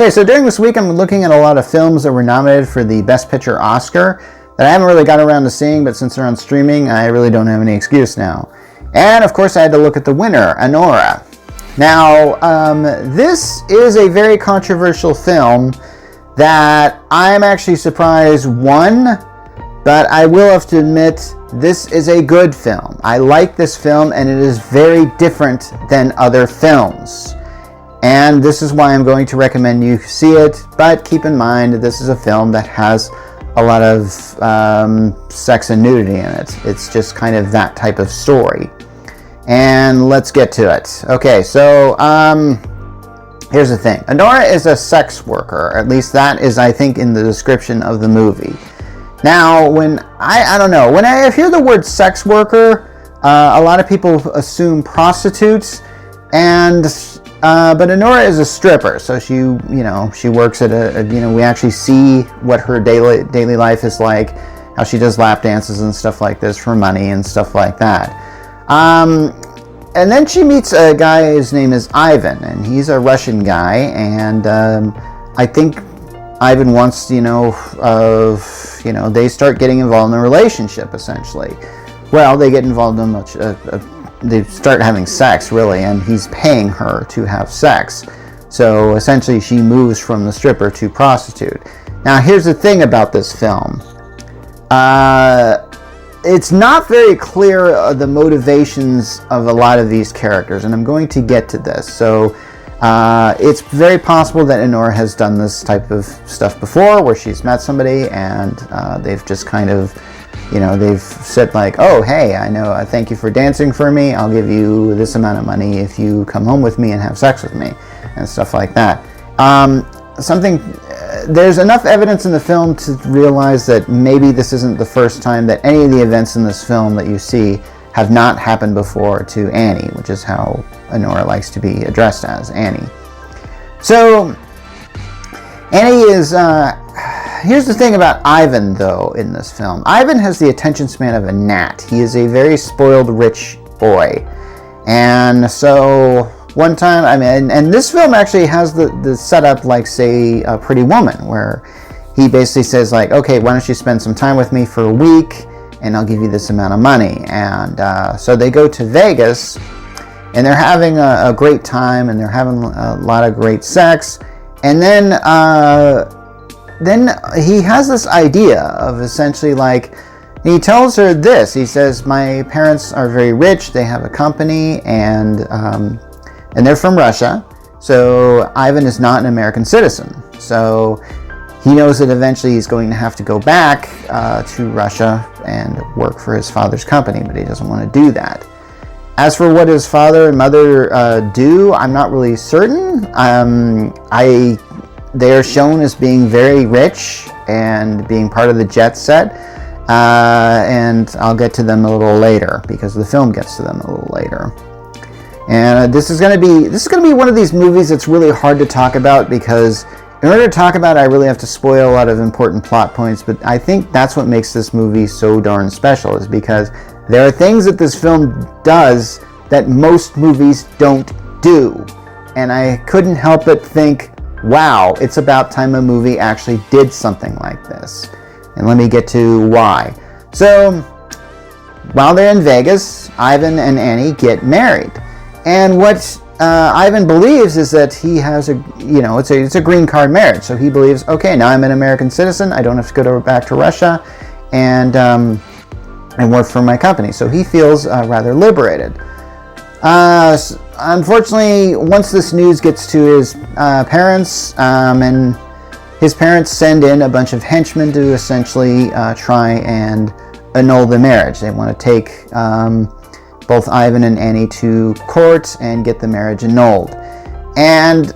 Okay, so during this week, I'm looking at a lot of films that were nominated for the Best Picture Oscar that I haven't really got around to seeing, but since they're on streaming, I really don't have any excuse now. And of course, I had to look at the winner, Anora. Now, this is a very controversial film that I'm actually surprised won, but I will have to admit, this is a good film. I like this film, and it is very different than other films. And this is why I'm going to recommend you see it, but keep in mind this is a film that has a lot of sex and nudity in it. It's just kind of that type of story. And let's get to it. Okay, so here's the thing. Anora is a sex worker. At least that is, I think, in the description of the movie. Now, when I don't know, when I hear the word sex worker, a lot of people assume prostitutes, and but Anora is a stripper, so she works at we actually see what her daily life is like, how she does lap dances and stuff like this for money and stuff like that. And then she meets a guy, his name is Ivan, and he's a Russian guy, and I think Ivan wants, they start getting involved in a relationship, essentially. Well, they get involved in they start having sex, really, and he's paying her to have sex. So essentially she moves from the stripper to prostitute. Now here's the thing about this film. It's not very clear the motivations of a lot of these characters, and I'm going to get to this. So it's very possible that Anora has done this type of stuff before, where she's met somebody and they've just kind of they've said like, oh, hey, thank you for dancing for me. I'll give you this amount of money if you come home with me and have sex with me, and stuff like that. There's enough evidence in the film to realize that maybe this isn't the first time that any of the events in this film that you see have not happened before to Annie, which is how Anora likes to be addressed as, Annie. So, Annie is... Here's the thing about Ivan, though, in this film. Ivan has the attention span of a gnat. He is a very spoiled, rich boy. And so, one time, and this film actually has the setup like, say, a Pretty Woman, where he basically says, like, okay, why don't you spend some time with me for a week, and I'll give you this amount of money. And so they go to Vegas, and they're having a great time, and they're having a lot of great sex. And then he has this idea of essentially like, he tells her this. He says, my parents are very rich. They have a company, and they're from Russia. So Ivan is not an American citizen. So he knows that eventually he's going to have to go back to Russia and work for his father's company, but he doesn't want to do that. As for what his father and mother do, I'm not really certain. They are shown as being very rich and being part of the jet set, and I'll get to them a little later because the film gets to them a little later. And this is going to be one of these movies that's really hard to talk about, because in order to talk about it, I really have to spoil a lot of important plot points. But I think that's what makes this movie so darn special, is because there are things that this film does that most movies don't do, and I couldn't help but think, wow, it's about time a movie actually did something like this. And let me get to why. So, while they're in Vegas, Ivan and Annie get married. And what Ivan believes is that he has it's a green card marriage. So he believes, okay, now I'm an American citizen. I don't have to go back to Russia and work for my company. So he feels rather liberated. Unfortunately, once this news gets to his parents, and his parents send in a bunch of henchmen to essentially try and annul the marriage. They want to take both Ivan and Annie to court and get the marriage annulled. And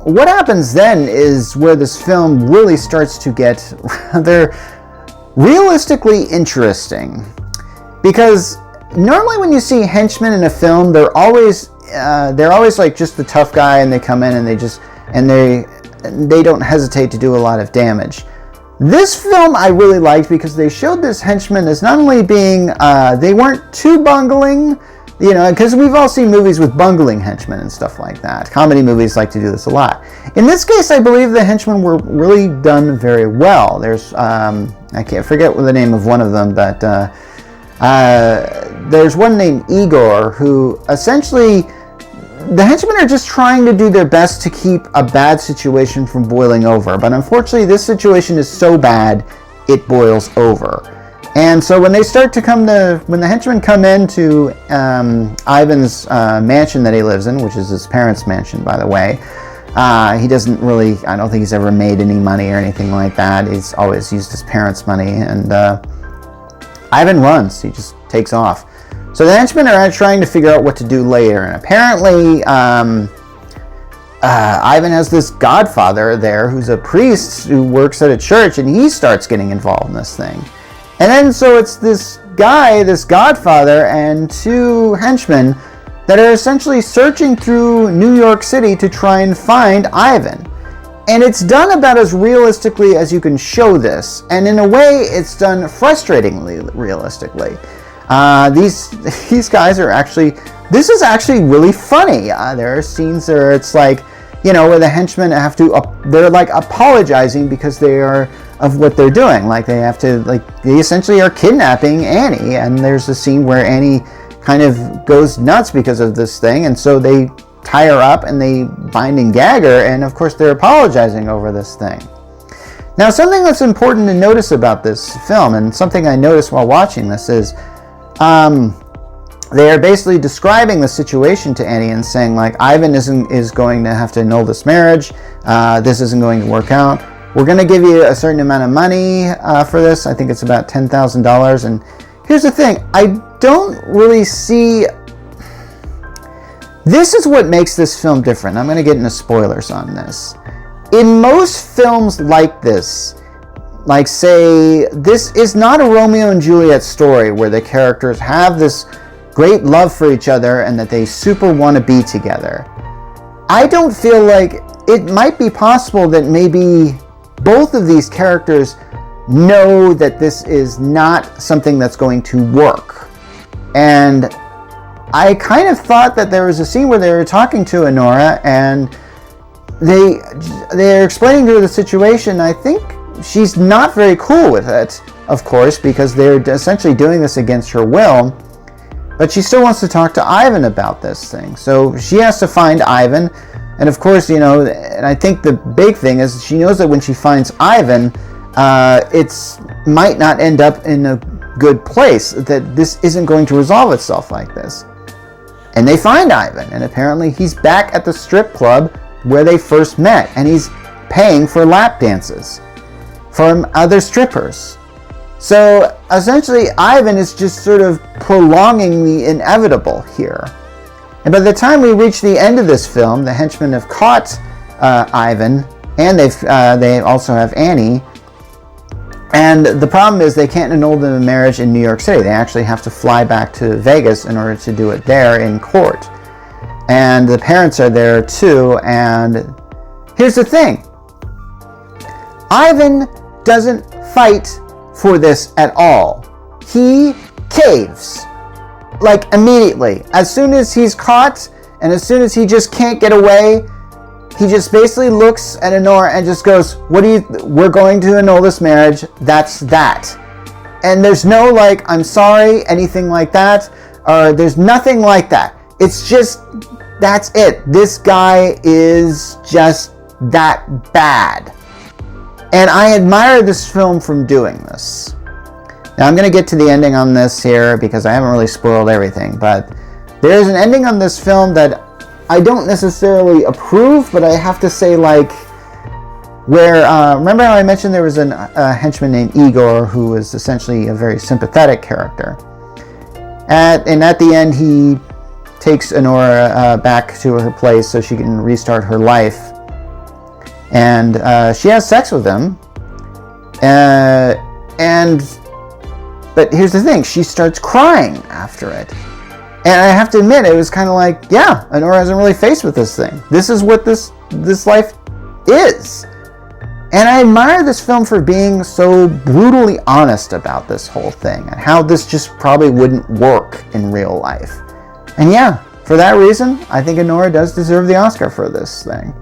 what happens then is where this film really starts to get rather realistically interesting. Because normally when you see henchmen in a film, they're always like just the tough guy, and they come in and they don't hesitate to do a lot of damage. This film I really liked because they showed this henchman as not only being, they weren't too bungling, You know, because we've all seen movies with bungling henchmen and stuff like that. Comedy movies like to do this a lot. In this case, I believe the henchmen were really done very well. There's, I can't forget the name of one of them, but there's one named Igor who essentially, the henchmen are just trying to do their best to keep a bad situation from boiling over. But unfortunately, this situation is so bad, it boils over. And so when they start to when the henchmen come into Ivan's mansion that he lives in, which is his parents' mansion, by the way, he doesn't really, I don't think he's ever made any money or anything like that. He's always used his parents' money. And Ivan runs. He just takes off. So the henchmen are trying to figure out what to do later. And apparently, Ivan has this godfather there who's a priest who works at a church, and he starts getting involved in this thing. And then so it's this guy, this godfather, and two henchmen that are essentially searching through New York City to try and find Ivan. And it's done about as realistically as you can show this. And in a way, it's done frustratingly realistically. These guys are actually, this is actually really funny. There are scenes where it's like, you know, where the henchmen have to, they're like apologizing because they are, of what they're doing. Like they have to, like they essentially are kidnapping Annie, and there's a scene where Annie kind of goes nuts because of this thing, and so they tie her up and they bind and gag her, and of course they're apologizing over this thing. Now, something that's important to notice about this film, and something I noticed while watching this, is they are basically describing the situation to Annie and saying, like, Ivan is going to have to annul this marriage, this isn't going to work out. We're going to give you a certain amount of money for this. I think it's about $10,000. And here's the thing. I don't really see... This is what makes this film different. I'm going to get into spoilers on this. In most films like this, like say, this is not a Romeo and Juliet story where the characters have this great love for each other and that they super want to be together. I don't feel like... It might be possible that maybe both of these characters know that this is not something that's going to work. And I kind of thought that there was a scene where they were talking to Anora, and they're explaining to her the situation. I think she's not very cool with it, of course, because they're essentially doing this against her will. But she still wants to talk to Ivan about this thing. So she has to find Ivan. And of course, you know, and I think the big thing is she knows that when she finds Ivan, it might not end up in a good place, that this isn't going to resolve itself like this. And they find Ivan, and apparently he's back at the strip club where they first met, and he's paying for lap dances from other strippers. So essentially, Ivan is just sort of prolonging the inevitable here. And by the time we reach the end of this film, the henchmen have caught Ivan, and they also have Annie. And the problem is they can't annul the marriage in New York City. They actually have to fly back to Vegas in order to do it there in court. And the parents are there too. And here's the thing. Ivan doesn't fight for this at all. He caves. Like immediately. As soon as he's caught, and as soon as he just can't get away, he just basically looks at Anora and just goes, we're going to annul this marriage. That's that. And there's no like, I'm sorry, anything like that. Or there's nothing like that. It's just, that's it. This guy is just that bad. And I admire this film from doing this. Now I'm going to get to the ending on this here because I haven't really spoiled everything, but there's an ending on this film that I don't necessarily approve, but I have to say, like, where, remember how I mentioned there was a henchman named Igor who was essentially a very sympathetic character. And at the end he takes Anora back to her place so she can restart her life. And she has sex with him. But here's the thing, she starts crying after it. And I have to admit, it was kind of like, yeah, Anora isn't really faced with this thing. This is what this life is. And I admire this film for being so brutally honest about this whole thing and how this just probably wouldn't work in real life. And yeah, for that reason, I think Anora does deserve the Oscar for this thing.